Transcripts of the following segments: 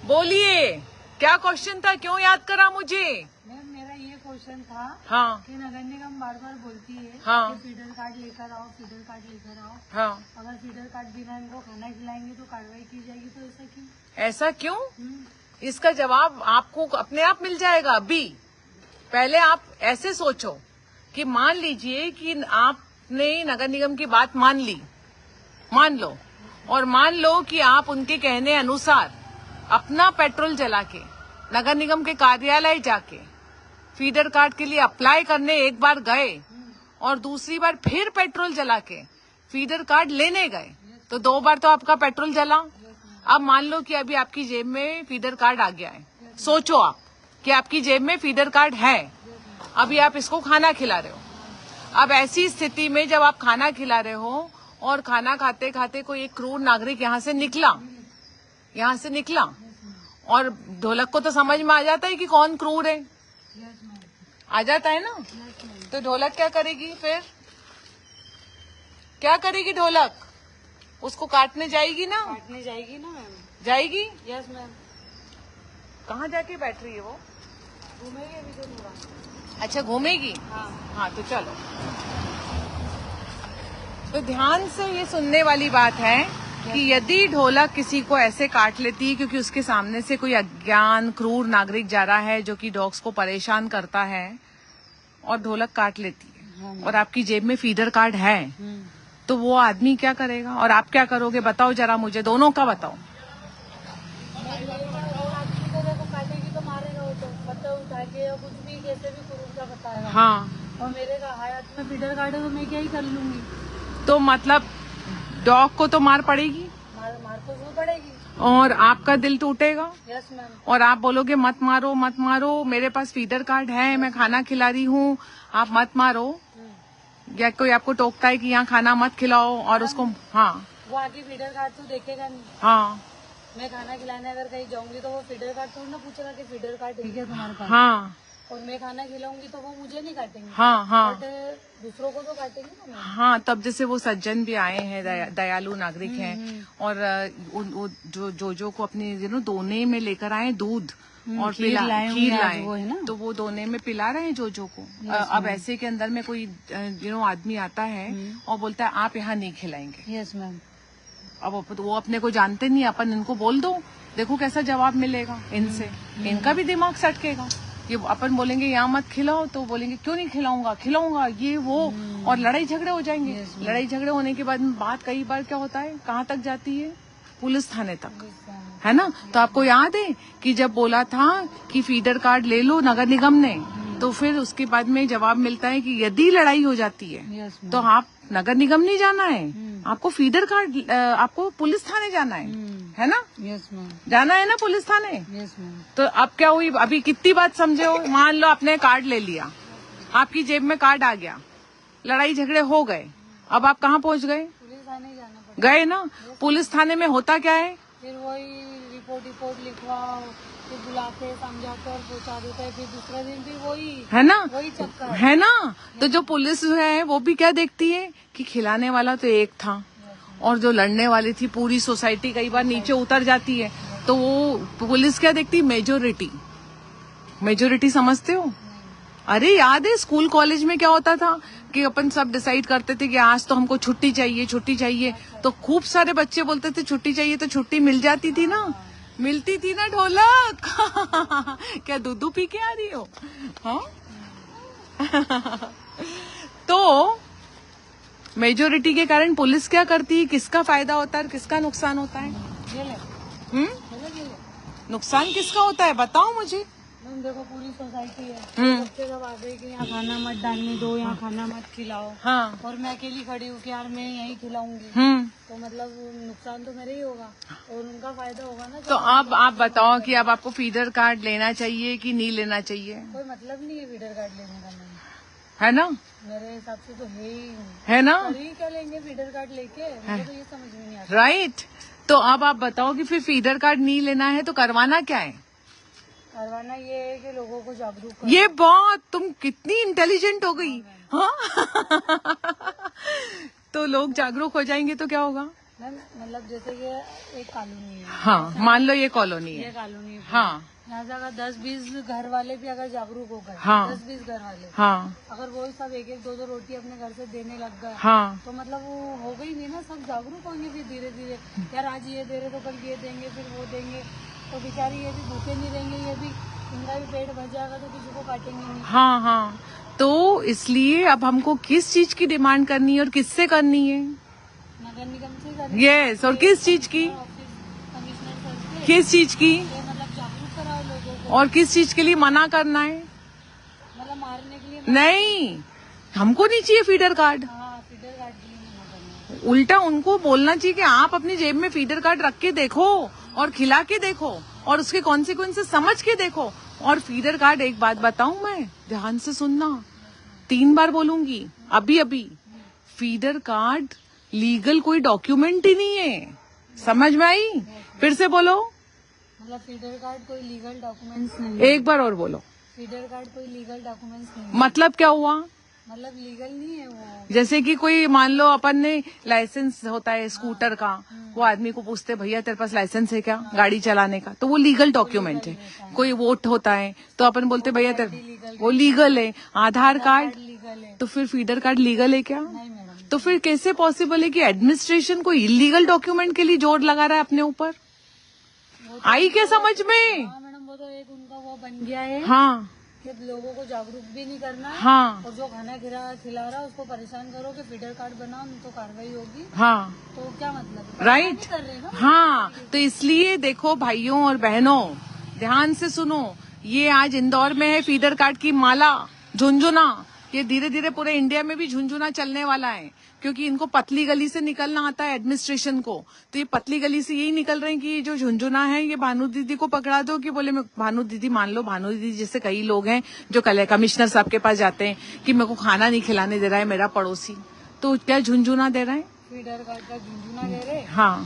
बोलिए, क्या क्वेश्चन था, क्यों याद करा मुझे? मैम मेरा ये क्वेश्चन था। हाँ कि नगर निगम बार बार बोलती है हाँ। कि फीडर कार्ड लेकर आओ, फीडर कार्ड लेकर आओ। हाँ, अगर फीडर कार्ड बिना इनको खाना खिलाएंगे तो कार्रवाई की जाएगी, तो ऐसा क्यों? ऐसा क्यों? इसका जवाब आपको अपने आप मिल जाएगा अभी। पहले आप ऐसे सोचो कि मान लीजिए कि आपने नगर निगम की बात मान ली, मान लो, और मान लो कि आप उनके कहने अनुसार अपना पेट्रोल जला के नगर निगम के कार्यालय जाके फीडर कार्ड के लिए अप्लाई करने एक बार गए और दूसरी बार फिर पेट्रोल जला के फीडर कार्ड लेने गए, तो 2 बार तो आपका पेट्रोल जला। अब मान लो कि अभी आपकी जेब में फीडर कार्ड आ गया है, सोचो आप कि आपकी जेब में फीडर कार्ड है, अभी आप इसको खाना खिला रहे हो। अब ऐसी स्थिति में जब आप खाना खिला रहे हो और खाना खाते खाते कोई एक क्रूर नागरिक यहाँ से निकला और ढोलक को तो समझ में आ जाता है कि कौन क्रूर है, आ जाता है ना। तो ढोलक क्या करेगी फिर? क्या करेगी ढोलक? उसको काटने जाएगी ना? काटने जाएगी ना मैम। जाएगी? Yes ma'am. कहाँ जाके बैठ रही है वो? घूमेगी अभी तो थोड़ा। अच्छा, घूमेगी। हाँ तो चलो, तो ध्यान से ये सुनने वाली बात है कि यदि ढोलक किसी को ऐसे काट लेती है क्योंकि उसके सामने से कोई अज्ञान क्रूर नागरिक जा रहा है जो कि डॉग्स को परेशान करता है और ढोलक काट लेती है और आपकी जेब में फीडर कार्ड है, तो वो आदमी क्या करेगा और आप क्या करोगे? बताओ जरा मुझे, दोनों का बताओ। काटेगी तो मारेगा वो, तो पत्ता उठा के या कुछ भी कैसे भी क्रूर का बताएगा। हाँ, और मेरे हाथ में फीडर कार्ड है तो मैं क्या ही कर लूंगी। तो मतलब डॉग को तो मार पड़ेगी, मार तो जरूर पड़ेगी और आपका दिल टूटेगा। Yes ma'am. और आप बोलोगे मत मारो मत मारो, मेरे पास फीडर कार्ड है, मैं खाना खिला रही हूँ, आप मत मारो। या कोई आपको टोकता है कि यहाँ खाना मत खिलाओ और उसको, हाँ, वो आगे फीडर कार्ड तो देखेगा नहीं। हाँ, मैं खाना खिलाने अगर कहीं जाऊंगी तो वो फीडर कार्ड थोड़ी ना पूछेगा कि फीडर कार्ड ठीक है तुम्हारे पास। हाँ, और मैं खाना खिलाऊंगी तो वो मुझे नहीं काटेंगे। हाँ, बट दूसरों को तो काटेंगे ना मैम। हाँ। तब जैसे वो सज्जन भी आए हैं, दयालु नागरिक हैं, और जो को अपने दोने में लेकर आए दूध और खीर लाए, तो वो दोने में पिला रहे हैं जो को। अब ऐसे के अंदर में कोई आदमी आता है और बोलता है आप यहाँ नहीं खिलाएंगे। Yes ma'am. अब वो अपने को जानते नहीं, अपन इनको बोल दो, देखो कैसा जवाब मिलेगा इनसे, इनका भी दिमाग सटकेगा। ये अपन बोलेंगे यहाँ मत खिलाओ, तो बोलेंगे क्यों नहीं खिलाऊंगा ये वो, और लड़ाई झगड़े हो जाएंगे। लड़ाई झगड़े होने के बाद बात कई बार क्या होता है, कहाँ तक जाती है? पुलिस थाने तक, है ना। तो आपको याद है कि जब बोला था कि फीडर कार्ड ले लो नगर निगम ने, तो फिर उसके बाद में जवाब मिलता है कि यदि लड़ाई हो जाती है तो आप नगर निगम नहीं जाना है, आपको फीडर कार्ड, आपको पुलिस थाने जाना है ना। Yes ma'am. जाना है ना पुलिस थाने। Yes ma'am. तो अब क्या हुई, अभी कितनी बात समझे हो? मान लो आपने कार्ड ले लिया, आपकी जेब में कार्ड आ गया, लड़ाई झगड़े हो गए, अब आप कहाँ पहुँच गए? पुलिस थाने जाना पड़ेगा। गए ना। पुलिस थाने में होता क्या है, फिर वही रिपोर्ट लिखवाओ, फिर बुलाते समझाकर पहुँचा देते हैं, फिर दूसरे दिन भी वही, है ना, वही चक्कर है ना। तो जो पुलिस है वो भी क्या देखती है कि खिलाने वाला तो एक था और जो लड़ने वाली थी पूरी सोसाइटी कई बार नीचे उतर जाती है, तो वो पुलिस क्या देखती है? मेजोरिटी समझते हो? अरे याद है स्कूल कॉलेज में क्या होता था कि अपन सब डिसाइड करते थे कि आज तो हमको छुट्टी चाहिए, तो खूब सारे बच्चे बोलते थे छुट्टी चाहिए, तो छुट्टी मिल जाती थी ना, मिलती थी ना ढोलक। क्या दूध पी के आ रही हो? हाँ। तो मेजोरिटी के कारण पुलिस क्या करती है, किसका फायदा होता है और किसका नुकसान होता है? नुकसान किसका होता है बताओ मुझे। मैम देखो पूरी सोसाइटी है, बच्चे सब आ गए कि यहाँ खाना मत डालने दो, यहाँ खाना मत खिलाओ। हाँ। और मैं अकेली खड़ी हूँ कि यार मैं यहीं खिलाऊंगी, तो मतलब नुकसान तो मेरे ही होगा और उनका फायदा होगा ना। तो अब आप बताओ कि अब आपको फीडर कार्ड लेना चाहिए कि नहीं लेना चाहिए? कोई मतलब नहीं है फीडर कार्ड लेने का मैम, है ना। मेरे हिसाब से तो है ना। क्या लेंगे फीडर कार्ड लेके, मुझे तो ये समझ में नहीं आता। राइट। तो अब आप बताओ कि फिर फीडर कार्ड नहीं लेना है तो करवाना क्या है? करवाना ये है कि लोगों को जागरूक करो। ये बात, तुम कितनी इंटेलिजेंट हो गई। हाँ। तो लोग जागरूक हो जाएंगे तो क्या होगा? मैम मतलब जैसे कि एक कॉलोनी है, हाँ, मान लो ये कॉलोनी ये है। कॉलोनी है, हाँ यहाँ से अगर 10-20 घर वाले भी अगर जागरूक हो गए, हाँ। 10-20 घर वाले, हाँ अगर वो सब एक एक 2-2 रोटी अपने घर से देने लग गए, हाँ तो मतलब वो हो गई नहीं ना, सब जागरूक होंगे फिर धीरे धीरे। यार आज ये दे रहे तो कल ये देंगे, फिर वो देंगे, तो बेचारी ये भी भूखे नहीं रहेंगे, ये भी इनका भी पेट भर जाएगा तो किसी को काटेंगे नहीं। हाँ हाँ। तो इसलिए अब हमको किस चीज की डिमांड करनी है और किससे करनी है? नगर निगम से करनी यस, और किस चीज की? ऑफिस कमिश्नर सर से, किस चीज की? ये मतलब जागरूक कराओ लोगों को, और किस चीज के लिए मना करना है? मतलब मारने के लिए नहीं, हमको नहीं चाहिए फीडर कार्ड। हाँ, फीडर कार्ड के लिए मना करना है। उल्टा उनको बोलना चाहिए कि आप अपनी जेब में फीडर कार्ड रख के देखो और खिला के देखो और उसके कॉन्सिक्वेंसेस समझ के देखो। और फीडर कार्ड, एक बात बताऊं मैं, ध्यान से सुनना, 3 बार बोलूंगी अभी अभी, फीडर कार्ड लीगल कोई डॉक्यूमेंट ही नहीं है। समझ में आई? फिर से बोलो, मतलब फीडर कार्ड कोई लीगल डॉक्यूमेंट्स नहीं है। एक बार और बोलो। फीडर कार्ड कोई लीगल डॉक्यूमेंट्स नहीं है, मतलब क्या हुआ? मतलब लीगल नहीं है वो। जैसे कि कोई मान लो अपन ने लाइसेंस होता है स्कूटर का, वो आदमी को पूछते भैया तेरे पास लाइसेंस है क्या गाड़ी चलाने का, तो वो लीगल डॉक्यूमेंट है। कोई वोट होता है तो अपन बोलते भैया तेरे, वो लीगल है। आधार कार्ड, लीगल है तो फिर फीडर कार्ड लीगल है क्या? नहीं मैडम। तो फिर कैसे पॉसिबल है कि एडमिनिस्ट्रेशन को इलीगल डॉक्यूमेंट के लिए जोर लगा रहा है अपने ऊपर? आई क्या समझ में? हाँ मैडम, वो तो एक उनका वो बन गया है हाँ कि लोगों को जागरूक भी नहीं करना है, हाँ और जो खाना खिला रहा है उसको परेशान करो कि फीडर कार्ड बनाओ तो कार्रवाई होगी। हाँ, तो क्या मतलब है? राइट। नहीं कर रहे ना। हाँ, तो इसलिए देखो भाइयों और बहनों, ध्यान से सुनो, ये आज इंदौर में है फीडर कार्ड की माला, झुंझुना। ये धीरे धीरे पूरे इंडिया में भी झुंझुना चलने वाला है, क्योंकि इनको पतली गली से निकलना आता है एडमिनिस्ट्रेशन को। तो ये पतली गली से यही निकल रहे हैं कि ये जो झुंझुना है ये भानु दीदी को पकड़ा दो, कि बोले मैं भानु दीदी, मान लो भानु दीदी जैसे कई लोग हैं जो कमिश्नर साहब के पास जाते हैं कि मेरे को खाना नहीं खिलाने दे रहा है मेरा पड़ोसी, तो क्या झुंझुना दे रहा है? फीडर कार्ड का झुंझुना दे रहे। हाँ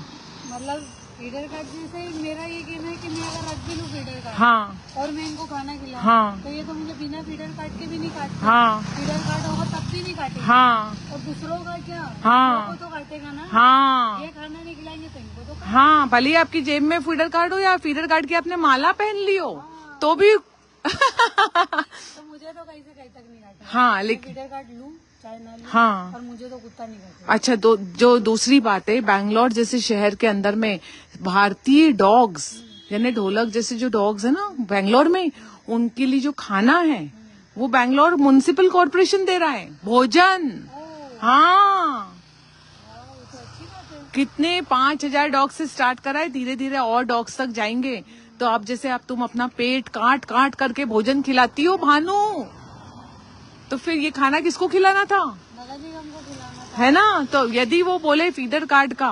मतलब फीडर कार्ड जैसे मेरा ये कहना है कि मैं अगर रख भी लूँ फीडर कार्ड, हाँ और मैं इनको खाना खिलाऊं, हाँ तो ये तो मुझे बिना फीडर कार्ड के भी नहीं काटते। हाँ फीडर कार्ड होगा तब भी नहीं काटेगा। हाँ और दूसरों का क्या, हाँ। दूसरों को तो काटेगा ना। हाँ ये खाना नहीं खिलाएंगे तो इनको तो काटेगा। हाँ, भले ही आपकी जेब में फीडर कार्ड हो या फीडर कार्ड की आपने माला पहन ली हो, तो भी तो मुझे तो कहीं से कहीं तक नहीं काटेगा। हाँ, लेकिन फीडर कार्ड लूं चाहे ना लूं, हाँ। और मुझे तो कुत्ता नहीं काटेगा। अच्छा, जो दूसरी बात है, बैंगलोर जैसे शहर के अंदर में भारतीय डॉग्स, यानी ढोलक जैसे जो डॉग्स है ना बैंगलोर में, उनके लिए जो खाना है वो बैंगलोर म्युनिसिपल कॉर्पोरेशन दे रहा है, भोजन। हाँ, ये तो अच्छी बात है। कितने 5,000 डॉग से स्टार्ट करा है, धीरे धीरे और डॉग्स तक जाएंगे। तो अब जैसे अब तुम अपना पेट काट काट करके भोजन खिलाती हो भानु, तो फिर ये खाना किसको खिलाना था? नगर निगम को खिलाना था। है ना? तो यदि वो बोले फीडर कार्ड का,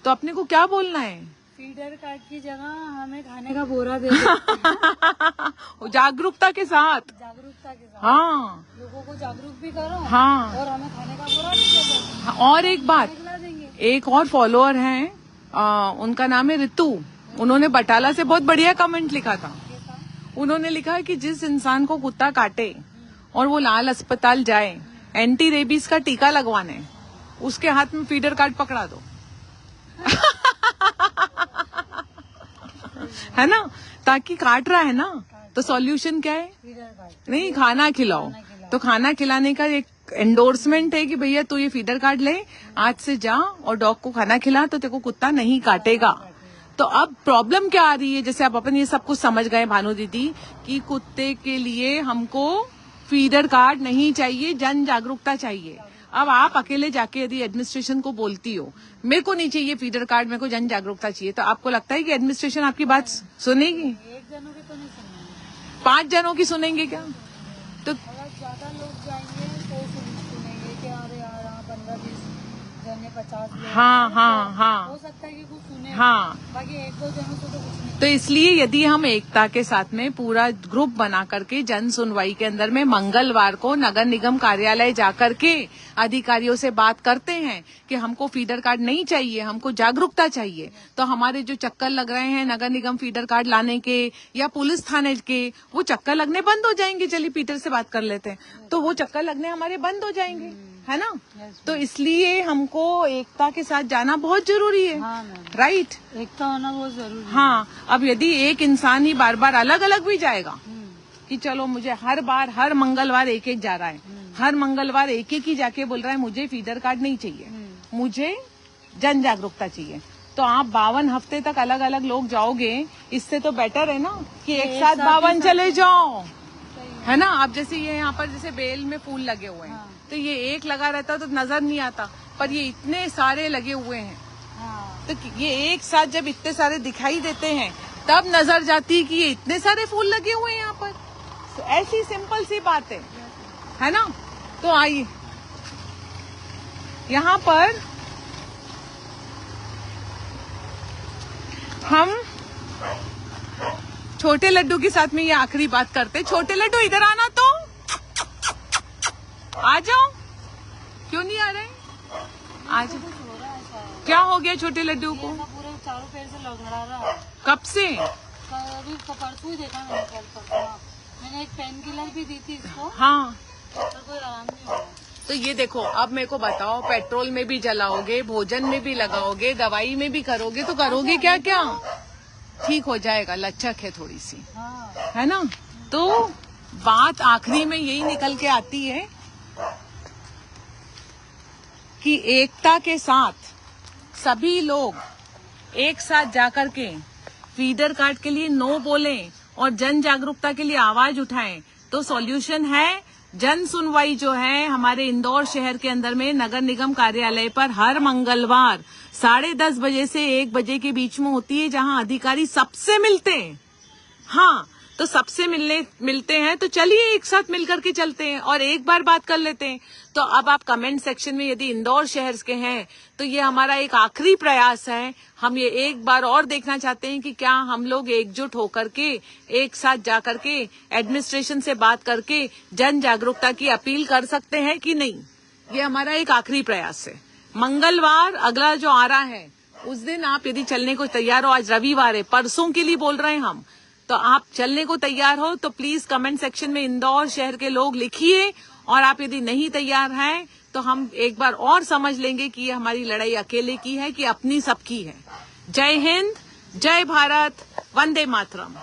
तो अपने को क्या बोलना है? फीडर कार्ड की जगह हमें खाने का बोरा दे दो। जागरूकता के साथ। जागरूकता के साथ हाँ लोगों को जागरूक भी करो, हाँ और हमें खाने का बोरा भी दे दो, हाँ। और एक बात, खिला देंगे। एक और फॉलोअर हैं, उनका नाम है ऋतु। उन्होंने बटाला से बहुत बढ़िया कमेंट लिखा था। उन्होंने लिखा कि जिस इंसान को कुत्ता काटे और वो लाल अस्पताल जाए एंटी रेबीज का टीका लगवाने, उसके हाथ में फीडर कार्ड पकड़ा दो। है ना? ताकि काट रहा है ना, तो सॉल्यूशन क्या है? फीडर कार्ड नहीं, खाना खिलाओ। तो खाना खिलाने का एक एंडोर्समेंट है कि भैया तू ये फीडर कार्ड ले, आज से जा और डॉग को खाना खिला, तो तेरे को कुत्ता नहीं काटेगा। तो अब प्रॉब्लम क्या आ रही है? जैसे अब अपन ये सब कुछ समझ गए भानु दीदी कि कुत्ते के लिए हमको फीडर कार्ड नहीं चाहिए, जन जागरूकता चाहिए। अब आप अकेले जाके यदि एडमिनिस्ट्रेशन को बोलती हो मेरे को नहीं चाहिए फीडर कार्ड, मेरे को जन जागरूकता चाहिए, तो आपको लगता है कि एडमिनिस्ट्रेशन आपकी बात सुनेगी? एक जनों की तो नहीं सुनेंगे, 5 जनों की सुनेंगे क्या? तो अगर ज्यादा लोग जाएंगे तो सुनेंगे कि अरे यार 15-20 जने 50 लोग, हाँ हाँ तो हाँ हो सकता है कि कुछ सुने, हाँ। बाकी 1-2 जनों से तो कुछ नहीं। तो इसलिए यदि हम एकता के साथ में पूरा ग्रुप बना करके जन सुनवाई के अंदर में मंगलवार को नगर निगम कार्यालय जाकर के अधिकारियों से बात करते हैं कि हमको फीडर कार्ड नहीं चाहिए, हमको जागरूकता चाहिए, तो हमारे जो चक्कर लग रहे हैं नगर निगम फीडर कार्ड लाने के या पुलिस थाने के, वो चक्कर लगने बंद हो जाएंगे। चलिए पीटर से बात कर लेते हैं, तो वो चक्कर लगने हमारे बंद हो जाएंगे। है ना? Yes, तो इसलिए हमको एकता के साथ जाना बहुत जरूरी है। हाँ मैम, राइट? एकता होना बहुत जरूरी है। हाँ, अब यदि एक इंसान ही बार बार अलग अलग भी जाएगा हम्म, कि चलो मुझे हर मंगलवार एक एक जा रहा है, हर मंगलवार एक एक ही जाके बोल रहा है मुझे फीडर कार्ड नहीं चाहिए, मुझे जन जागरूकता चाहिए, तो आप 52 हफ्ते तक अलग अलग लोग जाओगे, इससे तो बेटर है ना कि एक साथ 52 चले जाओ, है ना? आप जैसे ये यहाँ पर जैसे बेल में फूल लगे हुए हैं, तो ये एक लगा रहता तो नजर नहीं आता, पर ये इतने सारे लगे हुए हैं, हाँ, तो ये एक साथ जब इतने सारे दिखाई देते हैं तब नजर जाती है कि ये इतने सारे फूल लगे हुए हैं यहाँ पर। तो ऐसी सिंपल सी बात है ना? तो आइए यहाँ पर हम छोटे लड्डू के साथ में ये आखिरी बात करते। छोटे लड्डू इधर आना, तो आ जाओ, क्यों नहीं आ रहे? आ जाओ। कुछ हो रहा है शायद। क्या हो गया छोटे लड्डू को? ये ना पूरे चारों पैर से लड़खड़ा रहा है। कब से? अभी परसों ही देखा मैंने, कल परसों। हाँ। मैंने एक पेन किलर भी दी थी इसको, हाँ, पर कोई आराम नहीं हुआ। तो ये देखो, अब मेरे को बताओ, पेट्रोल में भी जलाओगे, भोजन में भी लगाओगे, दवाई में भी करोगे, तो करोगे क्या क्या? ठीक हो जाएगा, लचक है थोड़ी सी, हाँ, है ना? तो बात आखिरी में यही निकल के आती है कि एकता के साथ सभी लोग एक साथ जाकर के फीडर कार्ड के लिए नो बोलें और जन जागरूकता के लिए आवाज उठाएं, तो सॉल्यूशन है जन सुनवाई जो है हमारे इंदौर शहर के अंदर में नगर निगम कार्यालय पर हर मंगलवार 10:30 बजे से 1 बजे के बीच में होती है, जहां अधिकारी सबसे मिलते हैं। हाँ, तो सबसे मिलते हैं, तो चलिए एक साथ मिलकर के चलते हैं और एक बार बात कर लेते हैं। तो अब आप कमेंट सेक्शन में यदि इंदौर शहर के हैं तो ये हमारा एक आखिरी प्रयास है, हम ये एक बार और देखना चाहते हैं कि क्या हम लोग एकजुट होकर के एक साथ जाकर के एडमिनिस्ट्रेशन से बात करके जन जागरूकता की अपील कर सकते हैं कि नहीं। ये हमारा एक आखिरी प्रयास है। मंगलवार अगला जो आ रहा है उस दिन आप यदि चलने को तैयार हो, आज रविवार है, परसों के लिए बोल रहे हैं हम, तो आप चलने को तैयार हो तो प्लीज कमेंट सेक्शन में इंदौर शहर के लोग लिखिए, और आप यदि नहीं तैयार हैं तो हम एक बार और समझ लेंगे कि ये हमारी लड़ाई अकेले की है कि अपनी सबकी है। जय हिंद, जय भारत, वंदे मातरम।